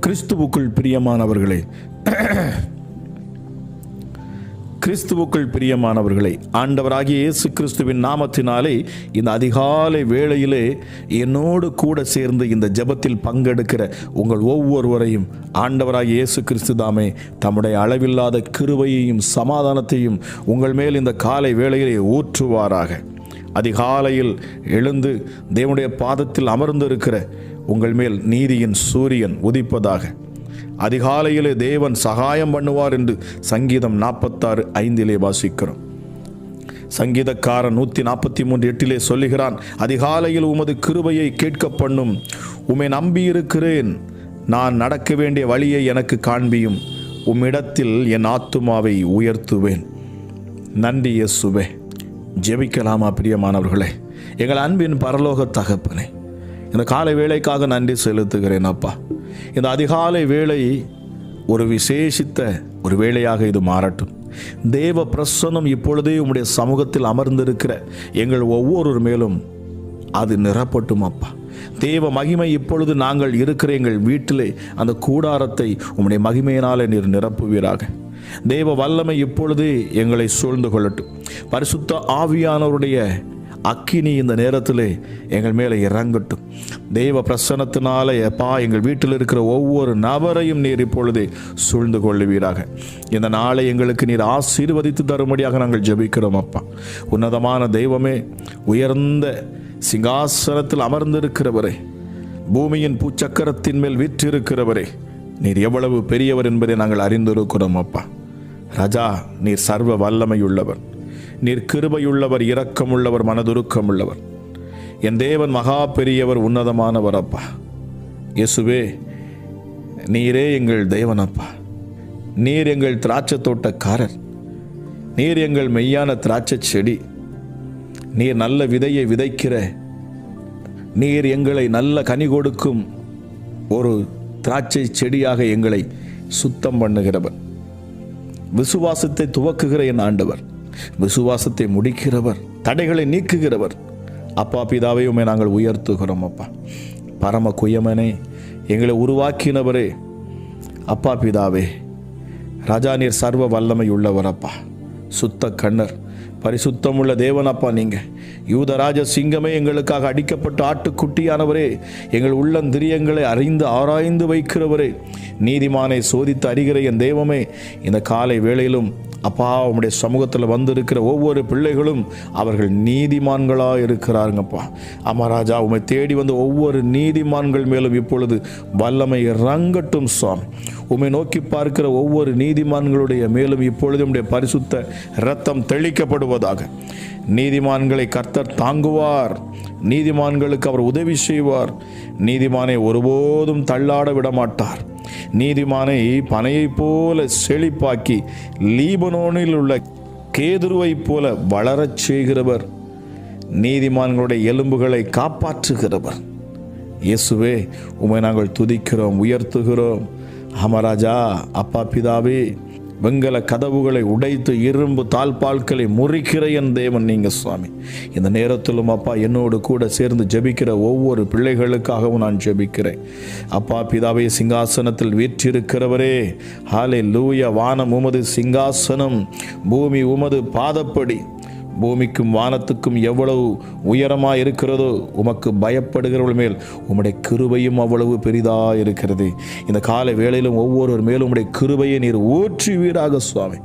கிறிஸ்துவுக்குள் பிரியமானவர்களே, கிறிஸ்துவுக்குள் பிரியமானவர்களே, ஆண்டவராகிய இயேசு கிறிஸ்துவின் நாமத்தினாலே இந்த அதிகாலை வேளையிலே என்னோடு கூட சேர்ந்து இந்த ஜெபத்தில் பங்கெடுக்கிற உங்கள் ஒவ்வொருவரையும் ஆண்டவராகிய இயேசு கிறிஸ்து தாமே தம்முடைய அளவில்லாத கிருபையையும் சமாதானத்தையும் உங்கள் மேல் இந்த காலை வேளையிலே ஊற்றுவாராக. அதிகாலையில் எழுந்து தேவனுடைய பாதத்தில் அமர்ந்திருக்கிற உங்கள் மேல் நீதியின் சூரியன் உதிப்பதாக. அதிகாலையிலே தேவன் சகாயம் பண்ணுவார் என்று சங்கீதம் 46:5 வாசிக்கிறோம். சங்கீதக்காரன் 143:8 சொல்லுகிறான், அதிகாலையில் உமது கிருபையை கேட்க பண்ணும், உம்மை நம்பியிருக்கிறேன், நான் நடக்க வேண்டிய வழியை எனக்கு காண்பியும், உம்மிடத்தில் என் ஆத்துமாவை உயர்த்துவேன். நன்றி இயேசுவே. ஜெபிக்கலாமா பிரியமானவர்களே? எங்கள் அன்பின் பரலோக தகப்பனே, இந்த காலை வேளைக்காக நன்றி செலுத்துகிறேன் அப்பா. இந்த அதிகாலை வேளை ஒரு விசேஷித்த ஒரு வேளையாக இது மாறட்டும். தேவ பிரசன்னம் இப்பொழுதே உம்முடைய சமூகத்தில் அமர்ந்திருக்கிற எங்கள் ஒவ்வொரு மேலும் அது நிரப்பட்டும் அப்பா. தேவ மகிமை இப்பொழுது நாங்கள் இருக்கிற எங்கள் வீட்டிலே அந்த கூடாரத்தை உம்முடைய மகிமையினாலே நீர் நிரப்புவீராக. தேவ வல்லமை இப்பொழுது எங்களை சூழ்ந்து கொள்ளட்டும். பரிசுத்த ஆவியானவருடைய அக்கினி இந்த நேரத்திலே எங்கள் மேலே இறங்கட்டும். தேவ பிரசன்னத்தினாலே அப்பா எங்கள் வீட்டில் இருக்கிற ஒவ்வொரு நபரையும் நீர் இப்பொழுதே சூழ்ந்து கொள்ளுவீராக. இந்த நாளை எங்களுக்கு நீர் ஆசீர்வதித்து தரும்படியாக நாங்கள் ஜெபிக்கிறோம் அப்பா. உன்னதமான தெய்வமே, உயர்ந்த சிங்காசனத்தில் அமர்ந்திருக்கிறவரே, பூமியின் பூச்சக்கரத்தின் மேல் வீற்றிருக்கிறவரே, நீர் எவ்வளவு பெரியவர் என்பதை நாங்கள் அறிந்திருக்கிறோம் அப்பா. ராஜா, நீர் சர்வ வல்லமையுள்ளவர், நீர் கிருபையுள்ளவர், இரக்கமுள்ளவர், மனதுருக்கமுள்ளவர். என் தேவன் மகா பெரியவர், உன்னதமானவர் அப்பா. இயேசுவே, நீரே எங்கள் தேவன் அப்பா. நீர் எங்கள் திராட்சை தோட்டக்காரர், நீர் எங்கள் மெய்யான திராட்சை செடி, நீர் நல்ல விதையை விதைக்கிற, நீர் எங்களை நல்ல கனி கொடுக்கும் ஒரு திராட்சை செடியாக எங்களை சுத்தம் பண்ணுகிறவர். விசுவாசத்தை துவக்குகிற என் ஆண்டவர், விசுவாசத்தை முடிக்கிறவர், தடைகளை நீக்குகிறவர். அப்பா பிதாவே, உம்மை நாங்கள் உயர்த்துகிறோம் அப்பா. பரம குயமனே, எங்களை உருவாக்கினவரே, அப்பா பிதாவே, ராஜா, நீர் சர்வ வல்லமை உள்ளவர் அப்பா. சுத்த கண்ணர், பரிசுத்தமுள்ள தேவன் அப்பா. நீங்கள் யூதராஜ சிங்கமே, எங்களுக்காக அடிக்கப்பட்ட ஆட்டுக்குட்டியானவரே, எங்கள் உள்ளந்திரியங்களை அறிந்து ஆராய்ந்து வைக்கிறவரே, நீதிமானை சோதித்து அறிகிற என் தெய்வமே, இந்த காலை வேளையிலும் அப்பா உம்முடைய சமூகத்தில் வந்திருக்கிற ஒவ்வொரு பிள்ளைகளும் அவர்கள் நீதிமான்களாக இருக்கிறாருங்கப்பா. அமராஜா, உம்மை தேடி வந்த ஒவ்வொரு நீதிமான்கள் மேலும் இப்பொழுது வல்லமை இறங்கட்டும் சுவாமி. உம்மை நோக்கி பார்க்கிற ஒவ்வொரு நீதிமான்களுடைய மேலும் இப்பொழுது உம்முடைய பரிசுத்த இரத்தம் தெளிக்கப்படுவதாக. நீதிமான்களை கர்த்தர் தாங்குவார், நீதிமான்களுக்கு அவர் உதவி செய்வார். நீதிமானை ஒருபோதும் தள்ளாட விடமாட்டார். நீதிமானை பனையைப் போல செழிப்பாக்கி லீபனோனில் உள்ள கேதுருவைப் போல வளரச் செய்கிறவர். நீதிமான்களுடைய எலும்புகளை காப்பாற்றுகிறவர். இயேசுவே, உம்மை நாங்கள் துதிக்கிறோம், உயர்த்துகிறோம். அமராஜா, அப்பா பிதாவே, வெங்கல கதவுகளை உடைத்து இரும்பு தாழ்பால்களை முறிக்கிற என் தேவன் நீங்க சுவாமி. இந்த நேரத்திலும் அப்பா என்னோடு கூட சேர்ந்து ஜெபிக்கிற ஒவ்வொரு பிள்ளைகளுக்காகவும் நான் ஜெபிக்கிறேன். அப்பா பிதாவே, சிங்காசனத்தில் வீற்றிருக்கிறவரே, ஹல்லேலூயா. வானம் உமது சிங்காசனம், பூமி உமது பாதப்படி. பூமிக்கும் வானத்துக்கும் எவ்வளவு உயரமாக இருக்கிறதோ உமக்கு பயப்படுகிறவர்கள் மேல் உம்முடைய கிருபையும் அவ்வளவு பெரிதாக இருக்கிறது. இந்த காலை வேளையிலும் ஒவ்வொருவர் மேலும் உம்முடைய கிருபையை நீர் ஊற்றுவீராக சுவாமி.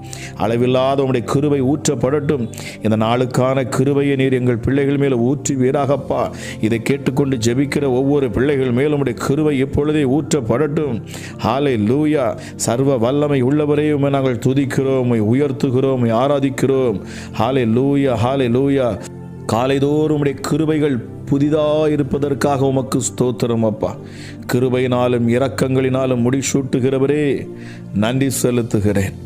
அளவில்லாத உம்முடைய கிருபை ஊற்றப்படட்டும். இந்த நாளுக்கான கிருபையை நீர் எங்கள் பிள்ளைகள் மேல் ஊற்றுவீராகப்பா. இதை கேட்டுக்கொண்டு ஜெபிக்கிற ஒவ்வொரு பிள்ளைகள் மேலும் உம்முடைய கிருபை இப்பொழுதே ஊற்றப்படட்டும். ஹல்லேலூயா. சர்வ வல்லமை உள்ளவரே, உம்மை நாங்கள் துதிக்கிறோம், உம்மை உயர்த்துகிறோம், உம்மை ஆராதிக்கிறோம். ஹல்லேலூயா, ஹல்லேலூயா. காலைதோறும் உம்முடைய கிருபைகள் புதிதாக இருப்பதற்காக உமக்கு ஸ்தோத்திரம் அப்பா. கிருபையினாலும் இரக்கங்களினாலும் முடிசூட்டுகிறவரே, நன்றி செலுத்துகிறேன்.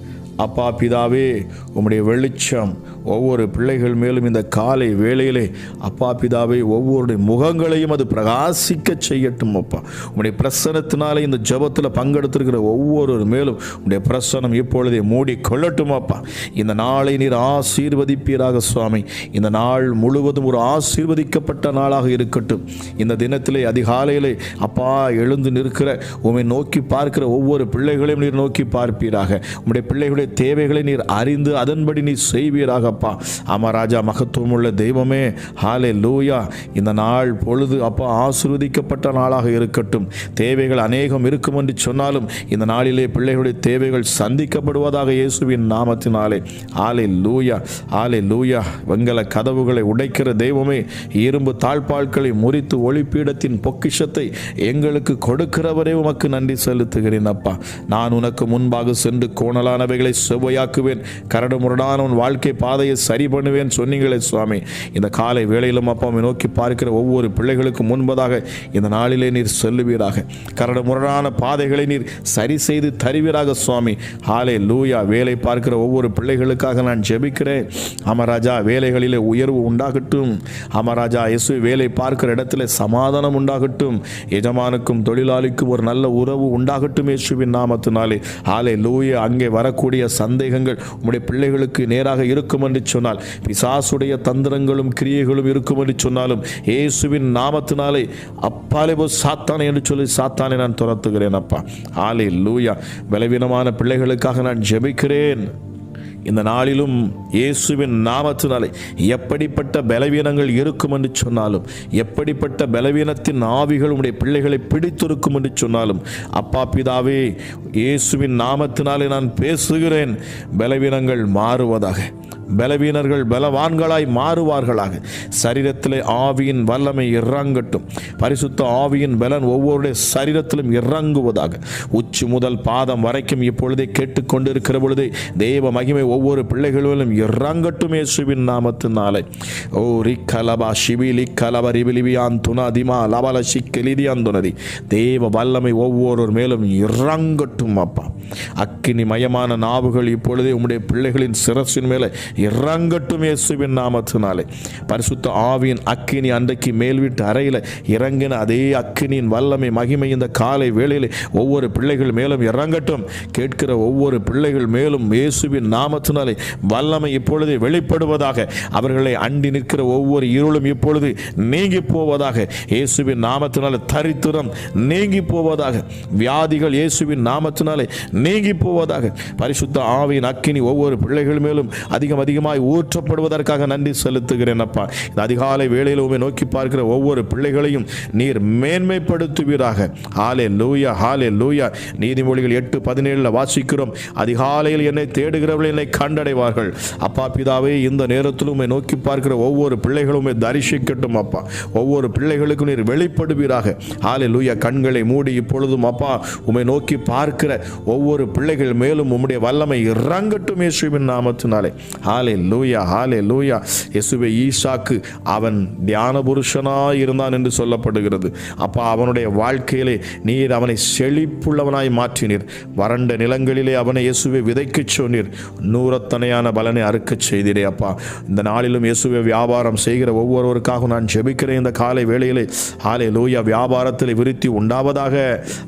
அப்பா பிதாவே, உம்முடைய வெளிச்சம், ஒவ்வொரு பிள்ளைகள் மேலும் இந்த காலை வேளையிலே அப்பா பிதாவை ஒவ்வொருடைய முகங்களையும் அது பிரகாசிக்க செய்யட்டும் அப்பா. உம்முடைய பிரசனத்தினாலே இந்த ஜெபத்தில் பங்கெடுத்திருக்கிற ஒவ்வொரு மேலும் உம்முடைய பிரசனம் இப்பொழுதே மூடி கொள்ளட்டும் அப்பா. இந்த நாளை நீர் ஆசீர்வதிப்பீராக சுவாமி. இந்த நாள் முழுவதும் ஒரு ஆசீர்வதிக்கப்பட்ட நாளாக இருக்கட்டும். இந்த தினத்திலே அதிகாலையிலே அப்பா எழுந்து நிற்கிற உம்மை நோக்கி பார்க்கிற ஒவ்வொரு பிள்ளைகளையும் நீர் நோக்கி பார்ப்பீராக. உம்முடைய பிள்ளைகளுடைய தேவைகளை நீர் அறிந்து அதன்படி நீர் செய்வீராகப்பா. ஆமா ராஜா, மகத்துவம் உள்ள தெய்வமே, ஹல்லேலூயா. இந்த நாள் பொழுது அப்பா ஆசீர்வதிக்கப்பட்ட நாளாக இருக்கட்டும். தேவைகள் அநேகம் இருக்கும் என்று சொன்னாலும் இந்த நாளிலே பிள்ளைகளுடைய தேவைகள் சந்திக்கப்படுவதாக இயேசுவின் நாமத்தினாலே. ஹல்லேலூயா, ஹல்லேலூயா. வெங்கல கதவுகளை உடைக்கிற தெய்வமே, இரும்பு தாழ்பாள்களை முறித்து ஒளிப்பீடத்தின் பொக்கிஷத்தை எங்களுக்கு கொடுக்கிறவரே உமக்கு நன்றி செலுத்துகிறேன் அப்பா. நான் உனக்கு முன்பாக சென்று கோணலானவைகளை செவ்வையாக்குவேன், கரடு முரடான உன் வாழ்க்கை பாதையை சரி பண்ணுவேன் சொன்னீங்களே சுவாமி. இந்த காலை வேளையிலும் அப்பாவை நோக்கி பார்க்கிற ஒவ்வொரு பிள்ளைகளுக்கு முன்பதாக இந்த நாளிலே நீர் சொல்லுவீராக. கரடு முரடான பாதைகளை நீர் சரி செய்து தருவீராக சுவாமி. ஹல்லேலூயா. வேலை பார்க்கிற ஒவ்வொரு பிள்ளைகளுக்காக நான் ஜெபிக்கிறேன். அமராஜா, வேலைகளிலே உயர்வு உண்டாகட்டும். அமராஜா இயேசு, வேலை பார்க்கிற இடத்துல சமாதானம் உண்டாகட்டும். எஜமானுக்கும் தொழிலாளிக்கும் ஒரு நல்ல உறவு உண்டாகட்டும் இயேசுவின் நாமத்தினாலே. ஹல்லேலூயா. அங்கே வரக்கூடிய சந்தேகங்கள் உம்முடைய பிள்ளைகளுக்கு நேராக இருக்கும் என்று சொன்னால், பிசாசுடைய தந்திரங்களும் கிரியைகளும் இருக்கும் என்று சொன்னாலும் இயேசுவின் நாமத்தினாலே அப்பாலே போ சாத்தானே என்று சொல்லி சாத்தானை நான் துரத்துகிறேன் அப்பா. ஹல்லேலூயா. பலவீனமான பிள்ளைகளுக்காக நான் ஜெபிக்கிறேன். இந்த நாளிலும் இயேசுவின் நாமத்தினாலே எப்படிப்பட்ட பலவீனங்கள் இருக்கும் என்று சொன்னாலும், எப்படிப்பட்ட பலவீனத்தின் ஆவிகள் உடைய பிள்ளைகளை பிடித்திருக்கும் என்று சொன்னாலும், அப்பா பிதாவே இயேசுவின் நாமத்தினாலே நான் பேசுகிறேன். பலவீனங்கள் மாறுவதாக, பலவீனர்கள் பலவான்களாய் மாறுவார்களாக. சரீரத்திலே ஆவியின் வல்லமை இறங்கட்டும். பரிசுத்த ஆவியின் பலன் ஒவ்வொருடைய சரீரத்திலும் இறங்குவதாக. உச்சி முதல் பாதம் வரைக்கும் இப்பொழுதே கேட்டுக்கொண்டிருக்கிற பொழுதே தேவ மகிமை ஒவ்வொரு பிள்ளைகளிலும் இறங்கட்டும் இயேசுவின் நாமத்தினாலே. ஓ ரிக்கலபா ஷிபிலி கலப ரிபிலிபியான் துனாதிமா லபல ஷிக்கலிதியான் துனதி. தேவ வல்லமை ஒவ்வொரு மேலும் இறங்கட்டும் அப்பா. அக்கினி மயமான நாவுகள் இப்பொழுதே உம்முடைய பிள்ளைகளின் சிரசின் மேலே இறங்கட்டும் இயேசுவின் நாமத்தினாலே. பரிசுத்த ஆவியின் அக்கினி அன்றைக்கு மேல் வீட்டு அறையில் இறங்கின அதே அக்கினியின் வல்லமை மகிமை இந்த காலை வேளையிலே ஒவ்வொரு பிள்ளைகள் மேலும் இறங்கட்டும். கேட்கிற ஒவ்வொரு பிள்ளைகள் மேலும் இயேசுவின் நாமத்தினாலே வல்லமை இப்பொழுது வெளிப்படுவதாக. அவர்களை அண்டி நிற்கிற ஒவ்வொரு இருளும் இப்பொழுது நீங்கி போவதாக. இயேசுவின் நாமத்தினாலே தரித்திரம் நீங்கி போவதாக. வியாதிகள் இயேசுவின் நாமத்தினாலே நீங்கி போவதாக. பரிசுத்த ஆவியின் அக்கினி ஒவ்வொரு பிள்ளைகள் மேலும் அதிகமாய் ஊற்றப்படுவதற்காக நன்றி செலுத்துகிறேன் அப்பா. இந்த அதிகாலை வேளையில் உம்மை நோக்கி பார்க்கிற ஒவ்வொரு பிள்ளைகளையும் நீர் மேன்மைப்படுத்துவீராக. ஹல்லேலூயா, ஹல்லேலூயா. நீதிமொழிகள் 8:17 வாசிக்கிறோம், அதிகாலையில் என்னை தேடுகிறவர்கள் என்னை கண்டடைவார்கள். அப்பா பிதாவே, இந்த நேரத்தில் உம்மை நோக்கி பார்க்கிற ஒவ்வொரு பிள்ளைகளும் உம்மை தரிசிக்கட்டும் அப்பா. ஒவ்வொரு பிள்ளைகளுக்கும் நீர் வெளிப்படுவீராக. ஹல்லேலூயா. கண்களை மூடி இப்பொழுதும் அப்பா உம்மை நோக்கி பார்க்கிற ஒவ்வொரு பிள்ளைகள் மேலும் உம்முடைய வல்லமை இறங்கட்டும் இயேசுவின் நாமத்தினாலே. ஹல்லேலூயா, ஹல்லேலூயா. இயேசுவே, ஈசாக்கு அவன் தியான புருஷனாய் இருந்தான் என்று சொல்லப்படுகிறது. அப்பா, அவனுடைய வாழ்க்கையிலே நீர் அவனை செழிப்புள்ளவனாய் மாற்றினீர். வறண்ட நிலங்களிலே அவனை இயேசுவை விதைக்கச் சொன்னீர். நூறத்தனையான பலனை அறுக்கச் செய்தீரே அப்பா. இந்த நாளிலும் இயேசுவை வியாபாரம் செய்கிற ஒவ்வொருவருக்காக நான் ஜெபிக்கிறேன். இந்த காலை வேளையிலே ஹல்லேலூயா, வியாபாரத்தில் விருத்தி உண்டாவதாக.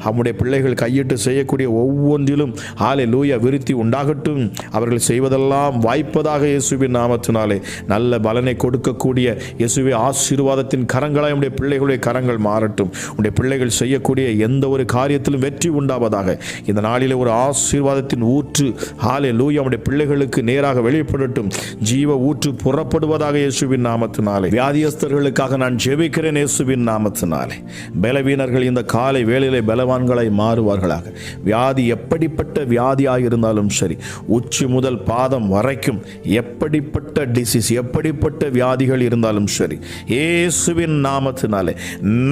நம்முடைய பிள்ளைகள் கையிட்டு செய்யக்கூடிய ஒவ்வொன்றிலும் ஹல்லேலூயா விருத்தி உண்டாகட்டும். அவர்கள் செய்வதெல்லாம் வாய்ப்பதாக இயேசுவின் நாமத்தினாலே. நல்ல பலனை கொடுக்கக்கூடிய இயேசுவே ஆசீர்வாதத்தின் கரங்களாய் உடைய பிள்ளைகளுடைய கரங்கள் மாறட்டும். உடைய பிள்ளைகள் செய்யக்கூடிய எந்த ஒரு காரியத்திலும் வெற்றி உண்டாவதாக. இந்த நாளிலே ஒரு ஆசீர்வாதத்தின் ஊற்று ஹல்லேலூயா உடைய பிள்ளைகளுக்கு நேராக வெளிப்படட்டும். ஜீவ ஊற்று புறப்படுவதாக இயேசுவின் நாமத்தினாலே. வியாதியஸ்தர்களுக்காக நான் ஜெபிக்கிறேன் இயேசுவின் நாமத்தினாலே. பலவீனர்கள் இந்த காலை வேளையிலே பலவான்களாய் மாறுவார்களாக. வியாதி எப்படிப்பட்ட வியாதியாக இருந்தாலும் சரி, உச்சி முதல் பாதம் வரைக்கும் எப்படிப்பட்ட டிசீஸ், எப்படிப்பட்ட வியாதிகள் இருந்தாலும் சரி, இயேசுவின் நாமத்தினாலே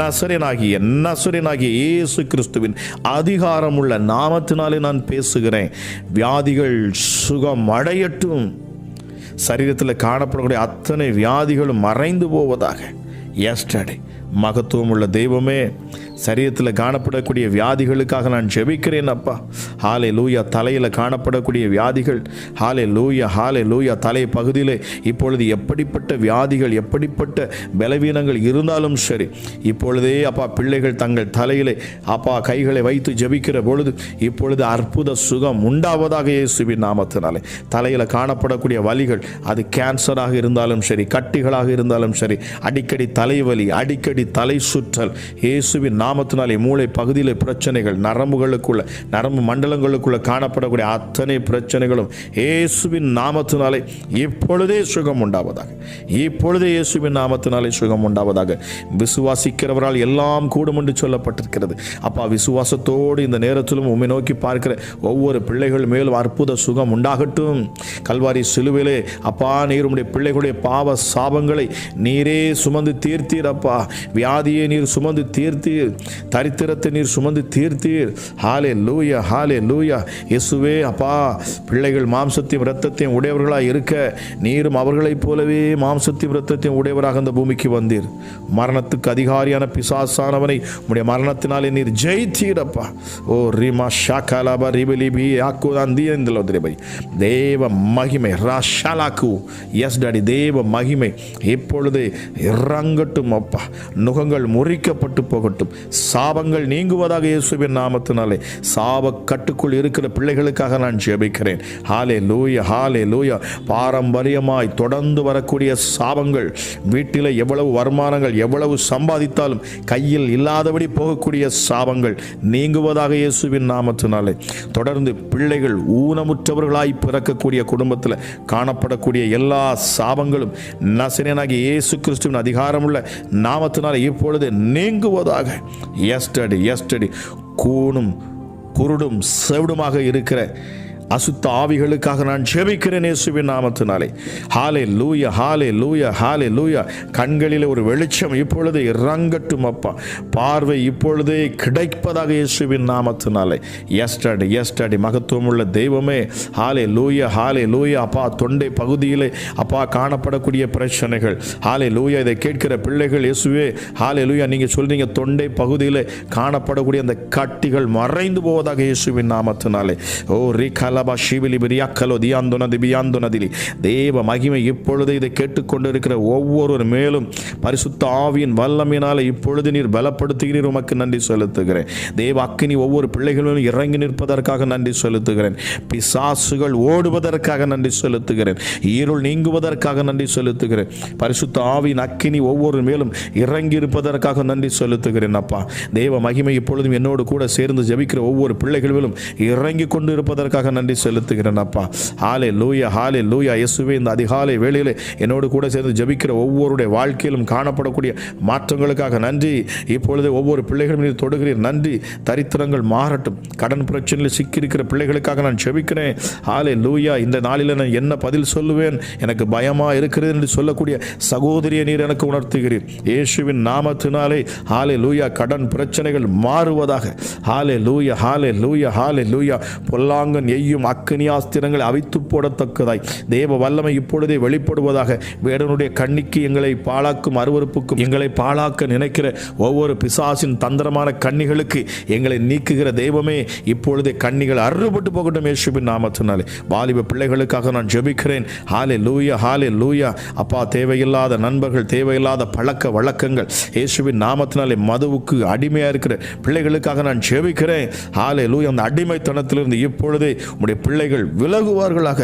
நசரேனாகிய இயேசு கிறிஸ்துவின் அதிகாரமுள்ள நாமத்தினாலே நான் பேசுகிறேன். வியாதிகள் சுகம் அடையட்டும். சரீரத்தில் காணப்படக்கூடிய அத்தனை வியாதிகளும் மறைந்து போவதாக. எஸ்டர்டே மகத்துவம் உள்ள தெய்வமே, சரீரத்தில் காணப்படக்கூடிய வியாதிகளுக்காக நான் ஜெபிக்கிறேன் அப்பா. ஹல்லேலூயா. தலையில் காணப்படக்கூடிய வியாதிகள், ஹல்லேலூயா, தலை பகுதியில் இப்பொழுது எப்படிப்பட்ட வியாதிகள், எப்படிப்பட்ட பலவீனங்கள் இருந்தாலும் சரி, இப்பொழுதே அப்பா பிள்ளைகள் தங்கள் தலையிலே அப்பா கைகளை வைத்து ஜெபிக்கிற பொழுது இப்பொழுது அற்புத சுகம் உண்டாவதாக இயேசுவின் நாமத்தினாலே. தலையில் காணப்படக்கூடிய வலிகள், அது கேன்சராக இருந்தாலும் சரி, கட்டிகளாக இருந்தாலும் சரி, அடிக்கடி தலைவலி, அடிக்கடி தலை சுற்றல், இயேசுவின் நாமத்தினாலே மூளை பகுதியில் பிரச்சனைகள், நரம்பு மண்டலங்களுக்குள்ள காணப்படக்கூடிய அத்தனை பிரச்சனைகளும் இயேசுவின் நாமத்தினாலே இப்பொழுதே சுகம் உண்டாவதாக. இப்பொழுதே இயேசுவின் நாமத்தினாலே சுகம் உண்டாவதாக. விசுவாசிக்கிறவரால் எல்லாம் கூடும் என்று சொல்லப்பட்டிருக்கிறது. அப்பா, விசுவாசத்தோடு இந்த நேரத்திலும் உம்மை நோக்கி பார்க்கிற ஒவ்வொரு பிள்ளைகள் மேலும் அற்புத சுகம் உண்டாகட்டும். கல்வாரி சிலுவையிலே அப்பா நீர் உம்முடைய பிள்ளைகளுடைய பாவ சாபங்களை நீரே சுமந்து தீர்த்தீர் அப்பா. வியாதியை நீர் சுமந்து தீர்த்தீர், தரித்திரத்தை நீர் சுமந்து தீர்த்தீர். ஹல்லேலூயா, ஹல்லேலூயா. இயேசுவே அப்பா, பிள்ளைகள் மாம்சத்தையும் இரத்தத்தையும் உடையவர்களாக இருக்க நீரும் அவர்களைப் போலவே மாம்சத்தையும் இரத்தத்தையும் உடையவராக அந்த பூமிக்கு வந்தீர். மரணத்துக்கு அதிகாரியான பிசாசானவனை உம்முடைய மரணத்தினாலே நீர் ஜெயித்தீரப்பா. ஓ ரிமா ஷாகாலாபா ரிபிலிபி ஆக்குதாந்தி என்கிறோதிரபை. தேவ மகிமை ராஷாலாக்கு. எஸ் டாடி, தேவ மகிமை இப்பொழுது இறங்கட்டும் அப்பா. நுகங்கள் முறிக்கப்பட்டு போகட்டும், சாபங்கள் நீங்குவதாக இயேசுவின் நாமத்தினாலே. சாப கட்டுக்குள் இருக்கிற பிள்ளைகளுக்காக நான் ஜெபிக்கிறேன். ஹல்லேலூயா, ஹல்லேலூயா. பாரம்பரியமாய் தொடர்ந்து வரக்கூடிய சாபங்கள், வீட்டில் எவ்வளவு வருமானங்கள், எவ்வளவு சம்பாதித்தாலும் கையில் இல்லாதபடி போகக்கூடிய சாபங்கள் நீங்குவதாக இயேசுவின் நாமத்தினாலே. தொடர்ந்து பிள்ளைகள் ஊனமுற்றவர்களாய் பிறக்கக்கூடிய குடும்பத்தில் காணப்படக்கூடிய எல்லா சாபங்களும் நசரேயனாகிய இயேசு கிறிஸ்துவின் அதிகாரமுள்ள நாமத்தினாலே இப்பொழுது நீங்குவதாக. எஸ்டடி கூணும் குருடும் செவிடுமாக இருக்கிற அசுத்த ஆவிகளுக்காக நான் ஜெபிக்கிறேன் இயேசுவின் நாமத்தினாலே. ஹல்லேலூயா, ஹல்லேலூயா, ஹல்லேலூயா. கண்களில் ஒரு வெளிச்சம் இப்பொழுது இறங்கட்டும் அப்பா. பார்வை இப்பொழுதே கிடைப்பதாக இயேசுவின் நாமத்தினாலே. எஸ்டடி மகத்துவமுள்ள தெய்வமே. ஹல்லேலூயா, ஹல்லேலூயா. அப்பா, தொண்டை பகுதியிலே அப்பா காணப்படக்கூடிய பிரச்சனைகள், ஹல்லேலூயா, இதை கேட்கிற பிள்ளைகள் இயேசுவே ஹல்லேலூயா, நீங்க சொல்றீங்க தொண்டை பகுதியில் காணப்படக்கூடிய அந்த கட்டிகள் மறைந்து போவதாக இயேசுவின் நாமத்தினாலே. ஓ ரிகா தேவ மகிமை இப்பொழுது இதை கேட்டுக்கொண்டிருக்கிற ஒவ்வொரு மேலும் பரிசுத்த ஆவியின் வல்லமையினால இப்பொழுது நீர் பலப்படுத்துகிறீர். உமக்கு நன்றி செலுத்துகிறேன். தேவ அக்கினி ஒவ்வொரு பிள்ளைகளும் இறங்கி நிற்பதற்காக நன்றி செலுத்துகிறேன். பிசாசுகள் ஓடுவதற்காக நன்றி செலுத்துகிறேன். இருள் நீங்குவதற்காக நன்றி செலுத்துகிறேன். பரிசுத்த ஆவியின் அக்கினி ஒவ்வொரு மேலும் இறங்கி இருப்பதற்காக நன்றி செலுத்துகிறேன் அப்பா. தேவ மகிமை இப்பொழுதும் என்னோடு கூட சேர்ந்து ஜெபிக்கிற ஒவ்வொரு பிள்ளைகளும் இறங்கி கொண்டு இருப்பதற்காக நன்றி செலுத்துகிறேன் அப்பா. ஹல்லேலூயா, ஹல்லேலூயா. இயேசுவே, இந்த அதிகாலை வேளையிலே என்னோடு கூட சேர்ந்து ஜெபிக்கிற ஒவ்வொருடைய வாழ்க்கையிலும் காணப்படக்கூடிய மாற்றங்களுக்காக நன்றி. இப்பொழுது ஒவ்வொரு பிள்ளைகளும் நீர் தொடுகிறீர். நன்றி. தரித்திரங்கள் மாறட்டும். கடன் பிரச்சனையில் சிக்கியிருக்கிற பிள்ளைகளுக்காக நான் ஜெபிக்கிறேன். ஹல்லேலூயா. இந்த நாளில் நான் என்ன பதில் சொல்லுவேன், எனக்கு பயமா இருக்கிறது என்று சொல்லக்கூடிய சகோதரியை நீர் எனக்கு உணர்த்துகிறீர். இயேசுவின் நாமத்தினாலே ஹல்லேலூயா. கடன் பிரச்சனைகள் மாறுவதாக. ஹல்லேலூயா, ஹல்லேலூயா, ஹல்லேலூயா. பொல்லாங்கன் எய்யும் அக்கினியாஸ்திரங்களை அவித்து போடத்தக்கதாய் தேவ வல்லமை இப்பொழுதே வெளிப்படுவதாக. வேடனுடைய கண்ணிக்கு எங்களை பாழாக்கும் அருவருப்புக்கும் எங்களை பாழாக்க நினைக்கிற ஒவ்வொரு பிசாசின் தந்திரமான கண்ணிகளுக்கு எங்களை நீக்குகிற தெய்வமே, இப்பொழுதே கண்ணிகள் அறுபட்டு போகட்டும் இயேசுவின் நாமத்தினாலே. வாலிப பிள்ளைகளுக்காக நான் ஜெபிக்கிறேன். ஹல்லேலூயா, ஹல்லேலூயா. அப்பா, தேவையில்லாத நண்பர்கள், தேவையில்லாத பழக்க வழக்கங்கள் இயேசுவின் நாமத்தினாலே மதுவுக்கு அடிமையா இருக்கிற பிள்ளைகளுக்காக நான் ஜெபிக்கிறேன். ஹல்லேலூயா. அந்த அடிமைத்தனத்திலிருந்து இப்பொழுதே உம்முடைய பிள்ளைகள் விலகுவார்களாக.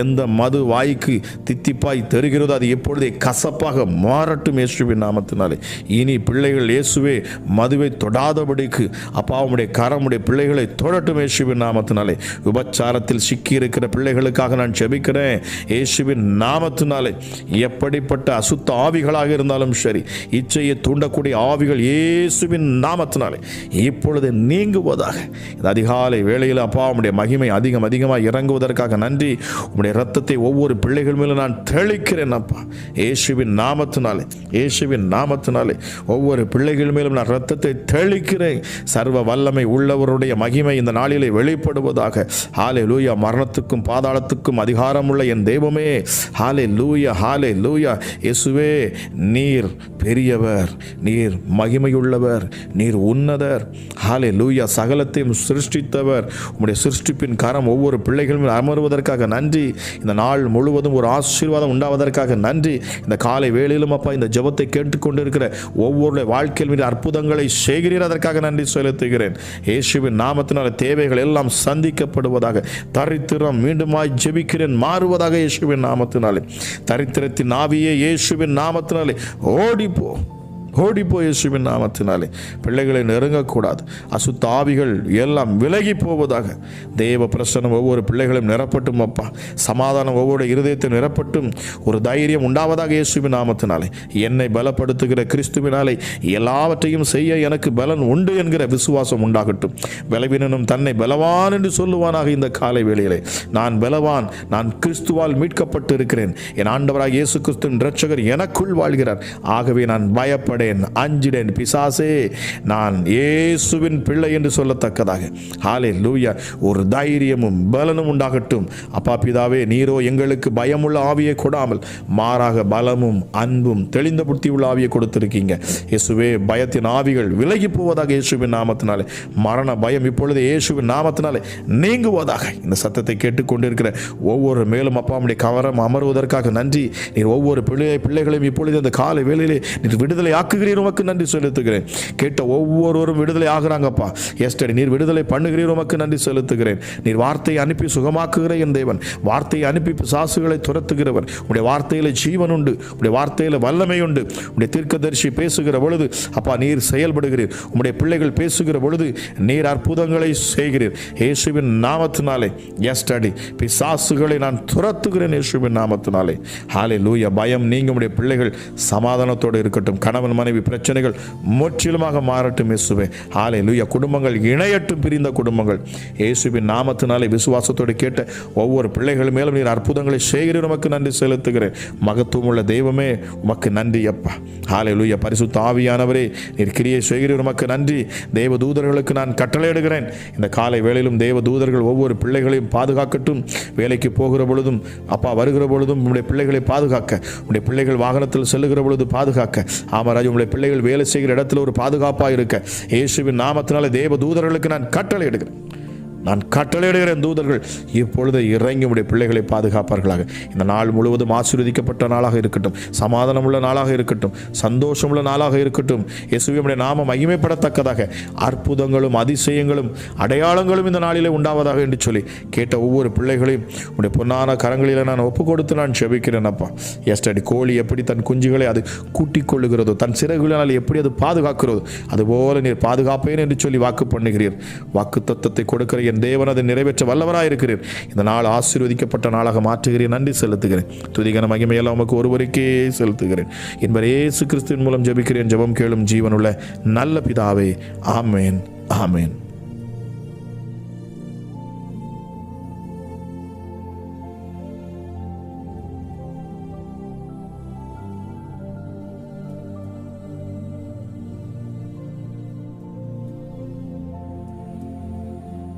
எந்த மது வாய்க்கு தித்திப்பாய் தெரிகிறதோ அது எப்பொழுதே கசப்பாக மாறட்டும் இயேசுவின் நாமத்தினாலே. இனி பிள்ளைகள் இயேசுவே மதுவை தொடாதபடிக்கு அப்பா உம்முடைய கரம் உடைய பிள்ளைகளை தொடட்டும் இயேசுவின் நாமத்தினாலே. விபச்சாரத்தில் சிக்கி இருக்கிற பிள்ளைகளுக்காக நான் ஜெபிக்கிறேன் இயேசுவின் நாமத்தினாலே. எப்படிப்பட்ட அசுத்த ஆவிகளாக இருந்தாலும் சரி, இச்சையை தூண்டக்கூடிய ஆவிகள் இயேசுவின் நாமத்தினாலே இப்பொழுது நீங்குவதாக. இந்த அதிகாலை வேளையில் அப்பா உம்முடைய மகிமை அதிக அதிகமாக இறங்குவதற்காக நன்றி. உம்முடைய இரத்தத்தை ஒவ்வொரு பிள்ளைகள் மேலும் நான் தெளிக்கிறேன் அப்பா. இயேசுவின் நாமத்தினாலே ஒவ்வொரு பிள்ளைகள் மேலும் நான் இரத்தத்தை தெளிக்கிறேன். சர்வ வல்லமை உள்ளவருடைய மகிமை இந்த நாளிலே வெளிப்படுவதாக. ஹல்லேலூயா. மரணத்துக்கும் பாதாளத்துக்கும் அதிகாரமுள்ள என் தெய்வமே, ஹல்லேலூயா, ஹல்லேலூயா. இயேசுவே, நீர் பெரியவர், நீர் மகிமையுள்ளவர், நீர் உன்னதர். ஹல்லேலூயா. சகலத்தையும் சிருஷ்டித்தவர். உம்முடைய சிருஷ்டிப்பின் கரம் ஒவ்வொரு பிள்ளைகளும் அமர்வதற்காக நன்றி. இந்த நாள் முழுவதும் ஒரு ஆசீர்வாதம் உண்டாவதற்காக நன்றி. இந்த காலை வேளையிலும் அப்பா இந்த ஜெபத்தை கேட்டுக்கொண்டிருக்கிற ஒவ்வொரு வாழ்க்கையில் மீது அற்புதங்களை செய்கிறீர், அதற்காக நன்றி செலுத்துகிறேன். இயேசுவின் நாமத்தினால தேவைகள் எல்லாம் சந்திக்கப்படுவதாக. தரித்திரம் மீண்டுமாய் ஜெபிக்கிறேன், மாறுவதாக இயேசுவின் நாமத்தினாலே. தரித்திரத்தின் ஆவியே இயேசுவின் நாமத்தினாலே ஓடிப்போ இயேசுவின் நாமத்தினாலே. பிள்ளைகளை நெருங்கக்கூடாது. அசுத்த ஆவிகள் எல்லாம் விலகி போவதாக. தேவ பிரசன்னம் ஒவ்வொரு பிள்ளைகளையும் நிரப்பட்டும் அப்பா. சமாதானம் ஒவ்வொரு இருதயத்தை நிரப்பட்டும். ஒரு தைரியம் உண்டாவதாக இயேசுவின் நாமத்தினாலே. என்னை பலப்படுத்துகிற கிறிஸ்துவினாலே எல்லாவற்றையும் செய்ய எனக்கு பலன் உண்டு என்கிற விசுவாசம் உண்டாகட்டும். பலவீனனும் தன்னை பலவான் என்று சொல்லுவானாக. இந்த காலை வேளையிலே நான் பலவான், நான் கிறிஸ்துவால் மீட்கப்பட்டு இருக்கிறேன். என் ஆண்டவராக இயேசு கிறிஸ்துவின் இரட்சகர் எனக்குள் வாழ்கிறார். ஆகவே நான் பயப்பட அஞ்சிடேன். பிசாசே, நான் இயேசுவின் பிள்ளை என்று சொல்லத்தக்கதாக ஹல்லேலூயா ஒரு தைரியமும் பலனும் உண்டாகட்டும். அப்பா பிதாவே, நீரோ எங்களுக்கு பயமுள்ள ஆவியை கொடாமல் மாறாக பலமும் அன்பும் தெளிந்த புத்தி உள்ள ஆவியை கொடுத்திருக்கீங்க. இயேசுவே, பயத்தின் ஆவிகள் விலகி போவதாக இயேசுவின் நாமத்தினாலே. மரண பயம் இப்பொழுது இயேசுவின் நாமத்தினாலே நீங்குவதாக. இந்த சத்தத்தை கேட்டுக்கொண்டிருக்கிற ஒவ்வொரு மேலும் அப்பா உம்முடைய கவரம் அமர்வதற்காக நன்றி. நீர் ஒவ்வொரு பிள்ளைகளையும் இப்பொழுது அந்த காலை வேளையிலே நீர் விடுதலை ஆக்குகிறீர், உமக்கு நன்றி செலுத்துகிறேன். கேட்ட ஒவ்வொருவரும் விடுதலை ஆகிறாங்கப்பா. எஸ்டடி நீர் விடுதலை பண்ணுகிறீர், உமக்கு நன்றி செலுத்துகிறேன். நீர் வார்த்தையை அனுப்பி சுகமாக்குகிற என் தேவன். வார்த்தையை அனுப்பி பிசாசுகளை துரத்துகிறவர். உடைய வார்த்தையில ஜீவன் உண்டு, உடைய வார்த்தையில வல்லமை உண்டு. உடைய தீர்க்கதரிசி பேசுகிற பொழுது அப்பா நீர் செயல்படுகிறீர். உம்முடைய பிள்ளைகள் பேசுகிற பொழுது நீர் அற்புதங்களை செய்கிறீர். இயேசுவின் நாமத்தினாலே எஸ்டடி பிசாசுகளை நான் துரத்துகிறேன் இயேசுவின் நாமத்தினாலே. ஹல்லேலூயா. பயம் நீங்க உடைய பிள்ளைகள் சமாதானத்தோடு இருக்கட்டும். கணவன் மனைவி பிரச்சனைகள் முற்றிலுமாக மாறட்டும் இயேசுவே. ஹல்லேலூயா. குடும்பங்கள் இணையட்டும், பிரிந்த குடும்பங்கள் இயேசுவின் நாமத்தினாலே. விசுவாசத்தோடு கேட்ட ஒவ்வொரு பிள்ளைகள் மேலும் நீர் அற்புதங்களை செய்கிறீர், உமக்கு நன்றி செலுத்துகிறேன். மகத்துவமுள்ள தெய்வமே, உமக்கு நன்றி அப்பா. ஹல்லேலூயா. பரிசுத்த ஆவியானவரே, நீர் கிரியை செய்கிறீர், உமக்கு நன்றி. தேவ தூதர்களுக்கு நான் கட்டளையிடுகிறேன். இந்த காலை வேளையிலும் தேவ தூதர்கள் ஒவ்வொரு பிள்ளைகளையும் பாதுகாக்கட்டும். வேலைக்கு போகிற பொழுதும் அப்பா வருகிற பொழுதும் உங்களுடைய பிள்ளைகளை பாதுகாக்க, உங்களுடைய பிள்ளைகள் வாகனத்தில் செல்லுகிற பொழுது பாதுகாக்க. ஆமராஜ், உங்களுடைய பிள்ளைகள் வேலை செய்கிற இடத்துல ஒரு பாதுகாப்பாக இருக்க இயேசுவின் நாமத்தினால தேவ தூதர்களுக்கு நான் கட்டளை இடுகிறேன். தூதர்கள் இப்பொழுது இறங்கி உடைய பிள்ளைகளை பாதுகாப்பார்களாக. இந்த நாள் முழுவதும் ஆசீர்வதிக்கப்பட்ட நாளாக இருக்கட்டும், சமாதானமுள்ள நாளாக இருக்கட்டும், சந்தோஷமுள்ள நாளாக இருக்கட்டும். இயேசுவினுடைய நாமம் மகிமைப்படத்தக்கதாக அற்புதங்களும் அதிசயங்களும் அடையாளங்களும் இந்த நாளிலே உண்டாவதாக என்று சொல்லி கேட்ட ஒவ்வொரு பிள்ளைகளையும் உடைய பொன்னான கரங்களில் நான் ஒப்பு கொடுத்து நான் செபிக்கிறேன் அப்பா. எஸ்டடி கோழி எப்படி தன் குஞ்சுகளை அது கூட்டிக் கொள்ளுகிறதோ, தன் சிறகுகளினால் எப்படி அது பாதுகாக்கிறதோ, அதுபோல நீர் பாதுகாப்பேன் என்று சொல்லி வாக்கு பண்ணுகிறீர். வாக்கு தத்தத்தை கொடுக்கிற என் தேவன் அதை நிறைவேற்ற வல்லவராயிருக்கிறீர். இந்த நாள் ஆசீர்வதிக்கப்பட்ட நாளாக மாற்றுகிறேன். நன்றி செலுத்துகிறேன். துதிகன மகிமையெல்லாம் உமக்கு ஒருவருக்கே செலுத்துகிறேன். என்பர் இயேசு கிறிஸ்துவின் மூலம் ஜெபிக்கிறேன். ஜெபம் கேளும் ஜீவனுள்ள நல்ல பிதாவே. ஆமேன், ஆமேன்.